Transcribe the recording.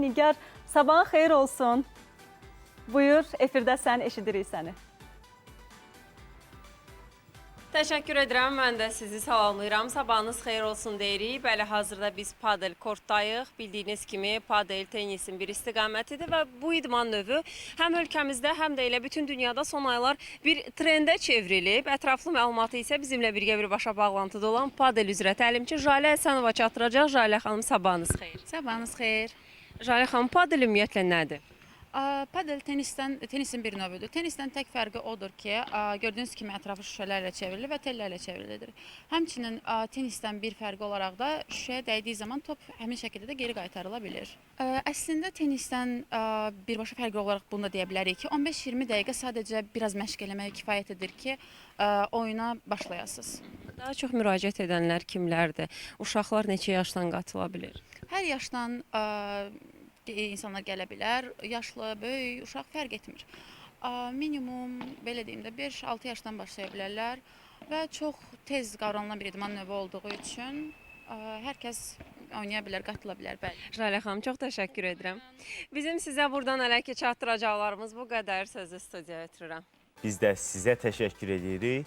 Nigar, sabahın xeyir olsun. Buyur, efirdəsən, eşidirik səni. Təşəkkür edirəm, mən də sizi salamlayıram. Sabahınız xeyir olsun deyirik. Bəli, hazırda biz padel kortdayıq. Bildiyiniz kimi padel tenisin bir istiqamətidir və bu idman növü həm ölkəmizdə, həm də elə bütün dünyada son aylar bir trendə çevrilib. Ətraflı məlumatı isə bizimlə birgə birbaşa bağlantıda olan padel üzrə təlimçi Jalə Həsənova çatdıracaq. Jalə xanım, sabahınız xeyir. Sabahınız xeyir. Jalə xanım, padel ümumiyyətlə nədir? Padel tenisin bir növüdür. Tenisdən tək fərqi odur ki, gördüyünüz kimi ətrafı şüşələrlə çevrilir və tellərlə çevrilir. Həmçinin tenisdən bir fərqi olaraq da şüşəyə dəydiyi zaman top həmin şəkildə də geri qaytarıla bilir. Əslində tenisdən birbaşa fərqi olaraq bunu da deyə bilərik ki, 15-20 dəqiqə sadəcə biraz məşq eləmək kifayət edir ki, oyuna başlayasınız. Daha çox müraciət edənlər kimlərdir? Uşaqlar neçə yaşdan qatıla bilir? Hər yaşdan insanlar gələ bilər, yaşlı, böyük, uşaq fərq etmir. Minimum, belə deyim də, 5-6 yaşdan başlaya bilərlər və çox tez qavranılan bir idman növü olduğu üçün hər kəs oynaya bilər, qatıla bilər, bəli. Jalə xanım, çox təşəkkür edirəm. Bizim sizə buradan hələ ki çatdıracaqlarımız bu qədər, sözü studiyaya ötürürəm. Biz də sizə təşəkkür edirik.